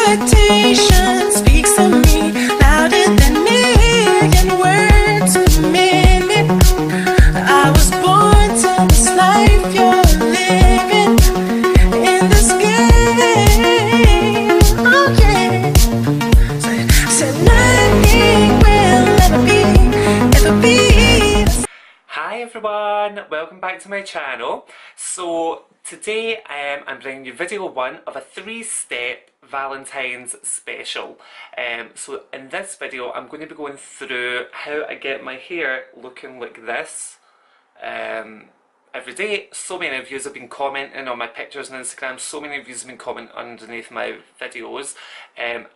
meditation speaks to me louder than million words per minute. I was born to this life you're living in this game. Oh yeah. Said nothing will ever be. Hi everyone, welcome back to my channel. So today I'm bringing you video 1 of a 3-step Valentine's special. So in this video I'm going to be going through how I get my hair looking like this every day. So many of you have been commenting on my pictures on Instagram, so many of you have been commenting underneath my videos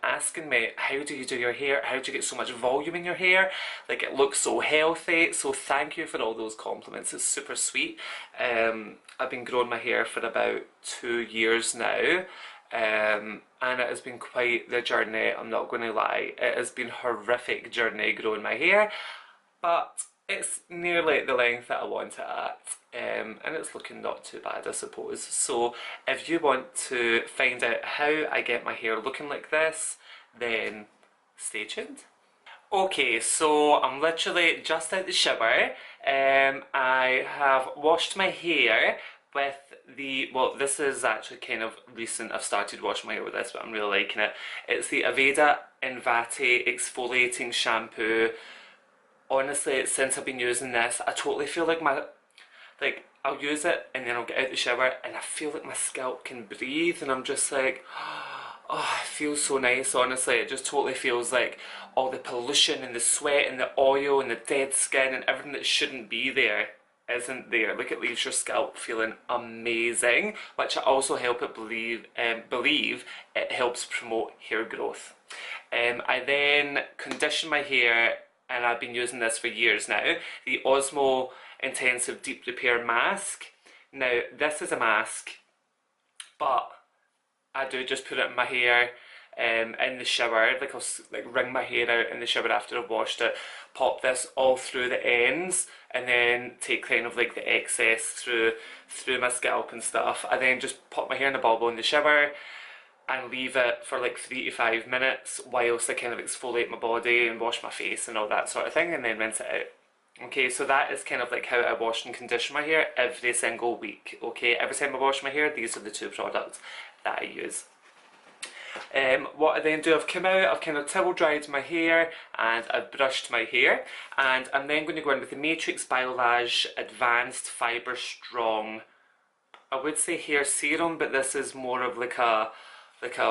asking me, how do you do your hair, how do you get so much volume in your hair, like it looks so healthy. So thank you for all those compliments, it's super sweet. I've been growing my hair for about 2 years now, and it has been quite the journey, I'm not going to lie. It has been a horrific journey growing my hair, but it's nearly the length that I want it at, and it's looking not too bad, I suppose. So if you want to find out how I get my hair looking like this, then stay tuned. Okay, so I'm literally just out the shower. I have washed my hair with the, well, this is actually kind of recent, I've started washing my hair with this, but I'm really liking it. It's the AVEDA INVATI exfoliating shampoo. Honestly, since I've been using this, I totally feel like I'll use it and then I'll get out the shower and I feel like my scalp can breathe, and I'm just like, oh, it feels so nice, honestly. It just totally feels like all the pollution and the sweat and the oil and the dead skin and everything that shouldn't be there isn't there. Like, it leaves your scalp feeling amazing, which I also believe it helps promote hair growth. I then condition my hair, and I've been using this for years now, the OSMO Intensive Deep Repair Mask. Now, this is a mask, but I do just put it in my hair in the shower. Like, I'll wring my hair out in the shower after I've washed it, pop this all through the ends, and then take kind of like the excess through my scalp and stuff. I then just pop my hair in a bubble in the shower and leave it for like 3 to 5 minutes whilst I kind of exfoliate my body and wash my face and all that sort of thing, and then rinse it out. Okay, so that is kind of like how I wash and condition my hair every single week. Okay, every time I wash my hair, these are the 2 products that I use. What I then do, I've come out, I've kind of towel dried my hair and I've brushed my hair, and I'm then going to go in with the Matrix BIOLAGE Advanced Fibre Strong, I would say hair serum, but this is more of like a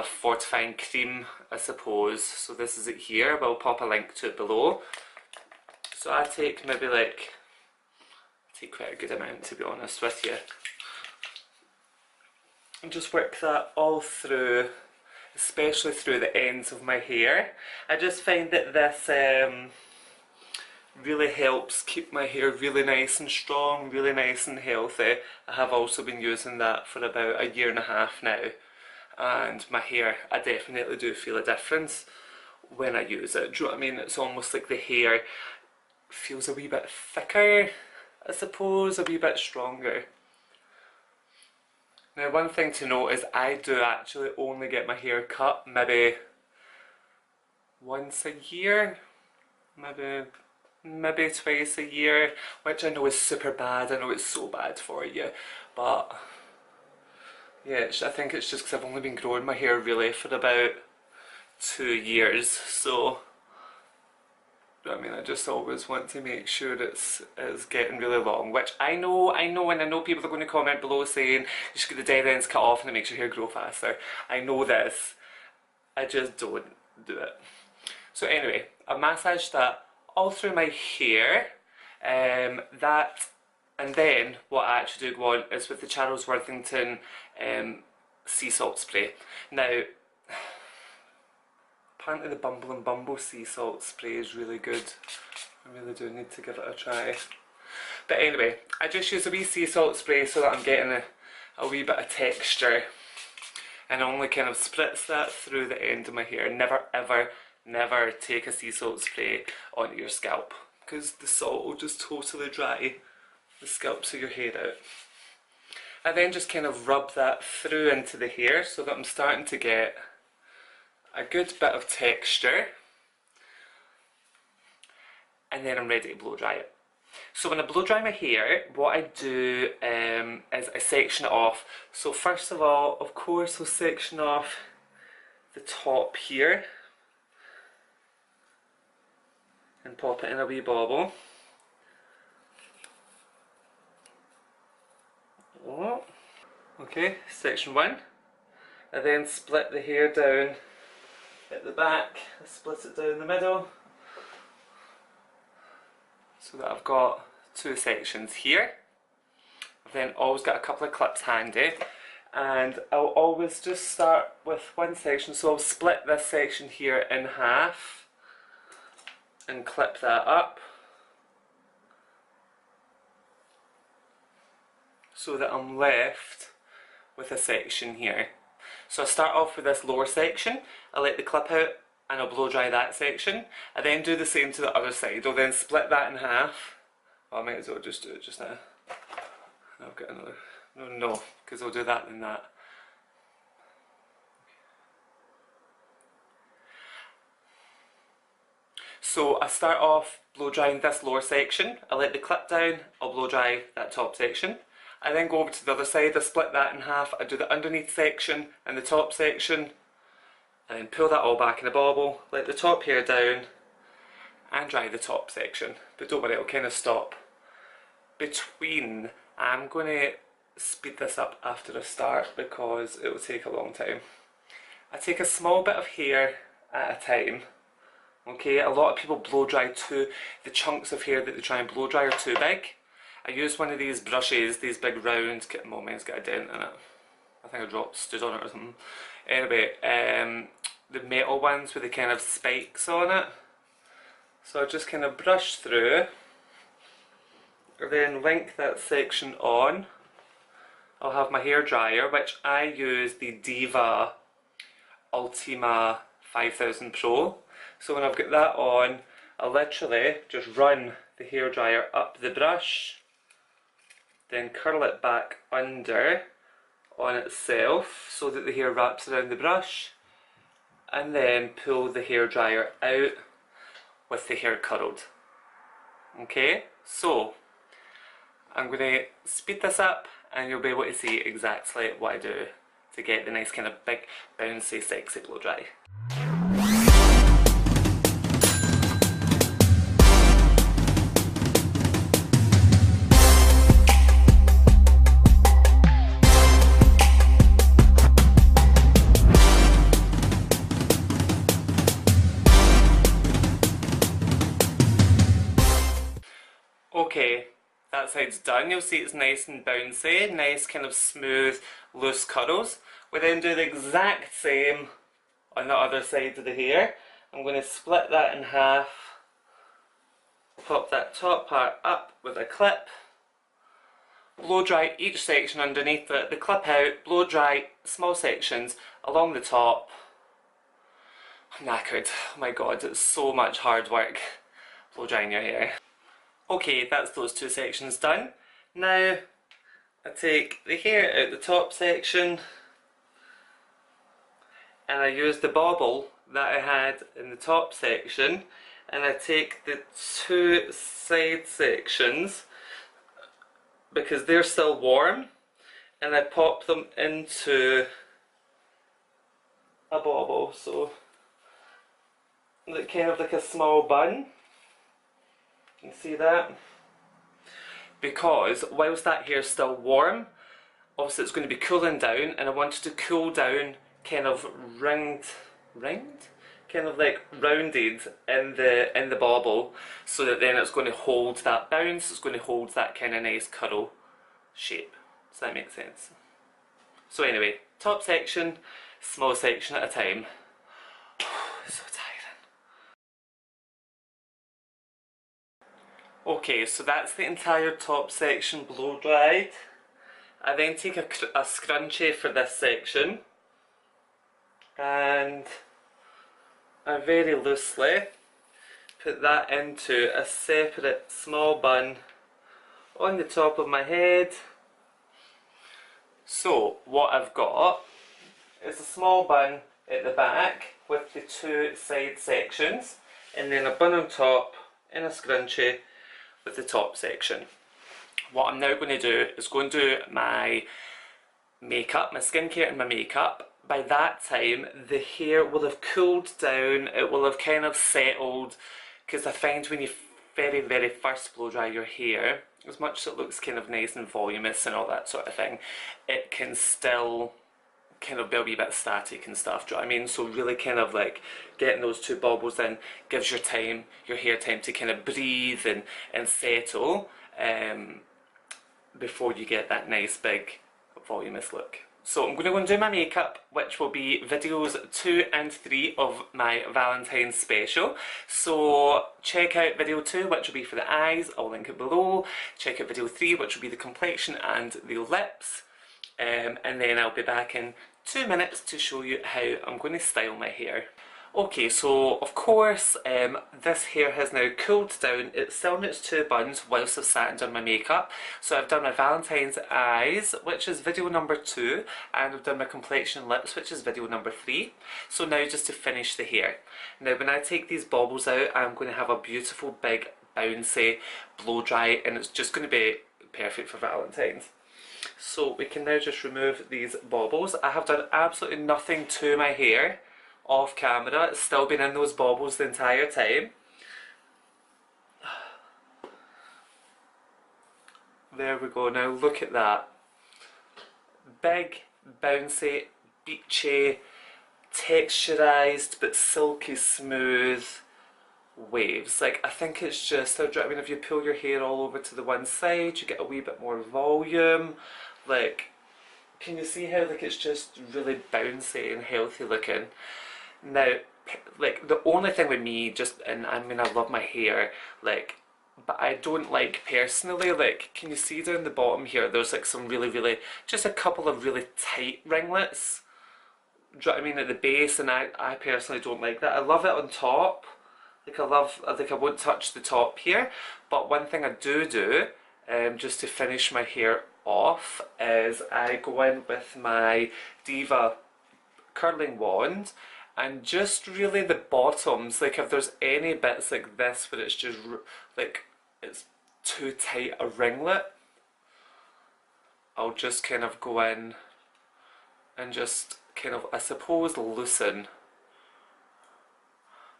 fortifying cream, I suppose. So this is it here, but I'll pop a link to it below. So I take maybe take quite a good amount, to be honest with you, and just work that all through, especially through the ends of my hair. I just find that this really helps keep my hair really nice and strong, really nice and healthy. I have also been using that for about 1.5 years now, and my hair, I definitely do feel a difference when I use it. Do you know what I mean? It's almost like the hair feels a wee bit thicker, I suppose, a wee bit stronger. Now, one thing to note is I do actually only get my hair cut maybe once a year, maybe twice a year, which I know is super bad. I know it's so bad for you, but yeah, I think it's just because I've only been growing my hair really for about 2 years, so I mean, I just always want to make sure it's getting really long, which I know, and I know people are going to comment below saying you should get the dead ends cut off and it makes your hair grow faster. I know this, I just don't do it. So anyway, I massaged that all through my hair, and then what I actually do go on is with the Charles Worthington sea salt spray. Now, apparently the Bumble and Bumble sea salt spray is really good. I really do need to give it a try. But anyway, I just use a wee sea salt spray so that I'm getting a wee bit of texture, and I only kind of spritz that through the end of my hair. Never ever, never take a sea salt spray onto your scalp, because the salt will just totally dry the scalps of your hair out. I then just kind of rub that through into the hair so that I'm starting to get a good bit of texture, and then I'm ready to blow dry it. So when I blow dry my hair, what I do is I section it off. So first of all, of course, we'll section off the top here and pop it in a wee bobble. Oh. Okay, section 1. I then split the hair down at the back, I split it down the middle, so that I've got 2 sections here. I've then always got a couple of clips handy, and I'll always just start with one section. So I'll split this section here in half and clip that up so that I'm left with a section here. So I start off with this lower section, I let the clip out and I'll blow dry that section. I then do the same to the other side. I'll then split that in half. Well, I might as well just do it just now. I've got another, no, because I'll do that and that. So I start off blow drying this lower section, I let the clip down, I'll blow dry that top section. I then go over to the other side, I split that in half, I do the underneath section and the top section, and then pull that all back in a bobble, let the top hair down and dry the top section. But don't worry, it'll kind of stop between. I'm going to speed this up after I start because it will take a long time. I take a small bit of hair at a time. Okay, a lot of people blow dry the chunks of hair that they try and blow dry are too big. I use one of these brushes, these big round, oh, mine's got a dent in it. I think I stood on it or something. Anyway, the metal ones with the kind of spikes on it. So I just kind of brush through, then link that section on. I'll have my hair dryer, which I use the Diva Ultima 5000 Pro. So when I've got that on, I literally just run the hair dryer up the brush, then curl it back under on itself so that the hair wraps around the brush, and then pull the hair dryer out with the hair curled. Okay, so I'm going to speed this up and you'll be able to see exactly what I do to get the nice kind of big, bouncy, sexy blow dry. Okay, that side's done. You'll see it's nice and bouncy, nice kind of smooth, loose curls. We then do the exact same on the other side of the hair. I'm going to split that in half, pop that top part up with a clip, blow dry each section underneath it, the clip out, blow dry small sections along the top. I'm knackered. Oh my god, it's so much hard work blow drying your hair. Okay, that's those 2 sections done. Now I take the hair out the top section and I use the bobble that I had in the top section, and I take the 2 side sections because they're still warm and I pop them into a bobble, so kind of like a small bun. You can see that? Because whilst that hair's still warm, obviously it's going to be cooling down, and I want it to cool down kind of ringed? Kind of like rounded in the bobble, so that then it's going to hold that bounce, it's going to hold that kind of nice curl shape. Does that make sense? So anyway, top section, small section at a time. So tiring. Okay, so that's the entire top section blow dried. I then take a scrunchie for this section and I very loosely put that into a separate small bun on the top of my head. So what I've got is a small bun at the back with the two side sections, and then a bun on top and a scrunchie with the top section. What I'm now going to do is go and do my makeup, my skincare and my makeup. By that time the hair will have cooled down, it will have kind of settled, because I find when you very first blow dry your hair, as much as it looks kind of nice and voluminous and all that sort of thing, it can still kind of be a wee bit static and stuff, do you know what I mean? So really kind of like getting those two bobbles in gives your hair time to kind of breathe and settle before you get that nice big voluminous look. So I'm going to go and do my makeup, which will be videos 2 and 3 of my Valentine's special. So check out video 2, which will be for the eyes, I'll link it below. Check out video 3, which will be the complexion and the lips. And then I'll be back in 2 minutes to show you how I'm going to style my hair. Okay, so of course this hair has now cooled down. It's still in its two buns whilst I've sat and done my makeup. So I've done my Valentine's eyes, which is video number 2, and I've done my complexion lips, which is video number 3. So now just to finish the hair. Now when I take these baubles out, I'm going to have a beautiful big bouncy blow dry, and it's just going to be perfect for Valentine's. So we can now just remove these baubles. I have done absolutely nothing to my hair off camera. It's still been in those baubles the entire time. There we go. Now look at that. Big, bouncy, beachy, texturized but silky smooth waves. Like, I think it's just, I mean, if you pull your hair all over to the one side, you get a wee bit more volume. Like, can you see how like it's just really bouncy and healthy looking? Now, like, the only thing with me, just, and I mean, I love my hair, like, but I don't like personally, like, can you see down the bottom here, there's like some really, just a couple of really tight ringlets, do you know what I mean, at the base, and I personally don't like that. I love it on top, like I won't touch the top here, but one thing I do just to finish my hair off, is I go in with my Diva curling wand, and just really the bottoms, like if there's any bits like this where it's just like it's too tight a ringlet, I'll just kind of go in and just kind of, I suppose, loosen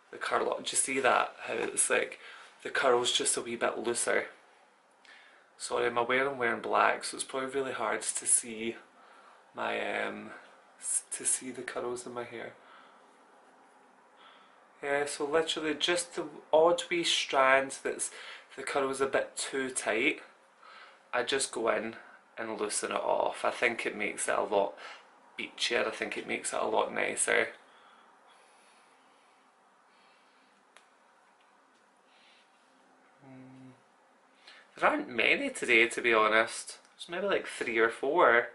the curl. Do you see that? How it's like the curl's just a wee bit looser. Sorry, I'm aware I'm wearing black, so it's probably really hard to see my to see the curls in my hair. Yeah, so literally just the odd wee strand that's the curl's a bit too tight, I just go in and loosen it off. I think it makes it a lot beachier, I think it makes it a lot nicer. There aren't many today, to be honest. There's maybe like 3 or 4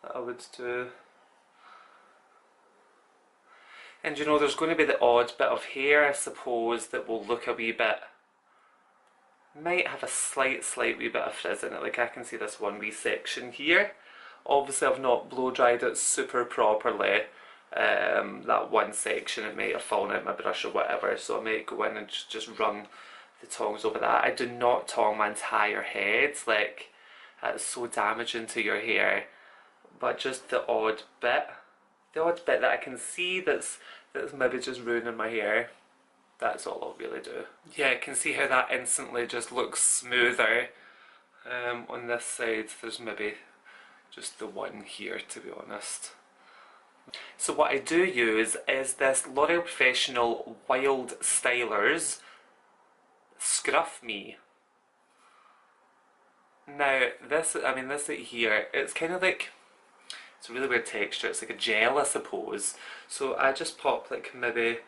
that I would do. And you know, there's going to be the odd bit of hair, I suppose, that will look a wee bit, might have a slight wee bit of frizz in it. Like I can see this one wee section here. Obviously I've not blow dried it super properly. That one section, it might have fallen out my brush or whatever, so I might go in and just run the tongs over that. I do not tong my entire head, like that's so damaging to your hair, but just the odd bit that I can see that's maybe just ruining my hair, that's all I'll really do. Yeah, I can see how that instantly just looks smoother. On this side there's maybe just the one here, to be honest. So what I do use is this L'Oreal Professional Wild Stylers Scruff Me. Now this here, it's kind of like, it's a really weird texture, it's like a gel, I suppose. So I just pop like maybe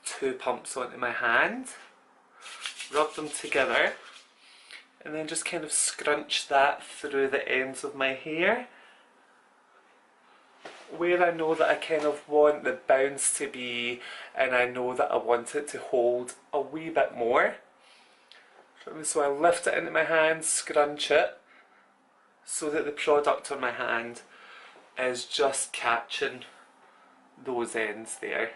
2 pumps onto my hand, rub them together, and then just kind of scrunch that through the ends of my hair, where I know that I kind of want the bounce to be, and I know that I want it to hold a wee bit more. So I lift it into my hand, scrunch it, so that the product on my hand is just catching those ends there.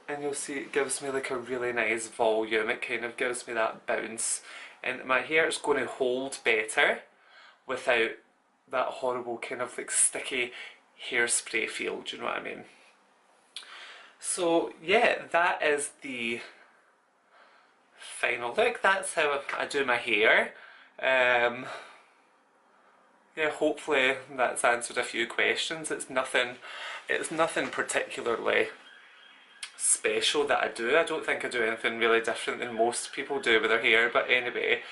and you'll see it gives me like a really nice volume. It kind of gives me that bounce, and my hair is going to hold better without that horrible kind of like sticky hairspray feel, do you know what I mean? So yeah, that is the final look. That's how I do my hair. Yeah, hopefully that's answered a few questions. It's nothing particularly special that I do. I don't think I do anything really different than most people do with their hair, but anyway,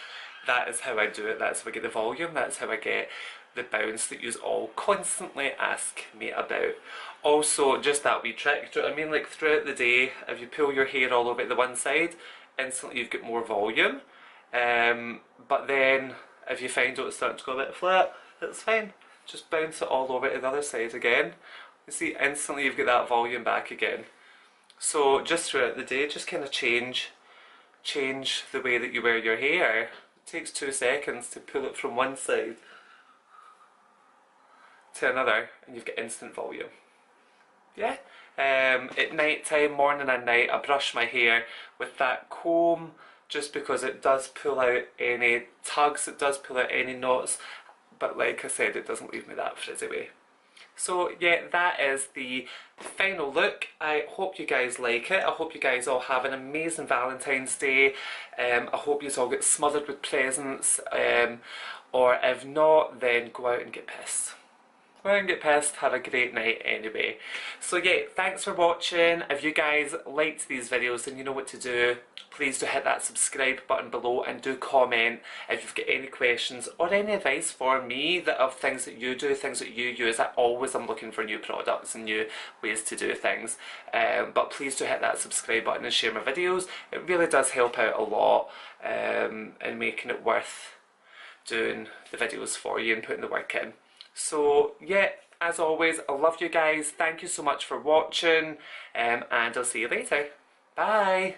that is how I do it. That's how I get the volume, that's how I get the bounce that you all constantly ask me about. Also, just that wee trick, do you know what I mean? Like throughout the day, if you pull your hair all over the one side, instantly you've got more volume. But then if you find out it's starting to go a bit flat, that's fine. Just bounce it all over to the other side again. You see, instantly you've got that volume back again. So just throughout the day, just kind of change the way that you wear your hair. It takes 2 seconds to pull it from one side to another, and you've got instant volume. Yeah. At night time, morning and night, I brush my hair with that comb, just because it does pull out any tugs, it does pull out any knots, but like I said, it doesn't leave me that frizzy way. So yeah, that is the final look. I hope you guys like it. I hope you guys all have an amazing Valentine's Day. I hope you all get smothered with presents, or if not, then go out and get pissed. Go out and get pissed, have a great night anyway. So yeah, thanks for watching. If you guys liked these videos, then you know what to do. Please do hit that subscribe button below, and do comment if you've got any questions or any advice for me that of things that you do, things that you use. I always am looking for new products and new ways to do things. But please do hit that subscribe button and share my videos. It really does help out a lot in making it worth doing the videos for you and putting the work in. So yeah, as always, I love you guys. Thank you so much for watching, and I'll see you later. Bye.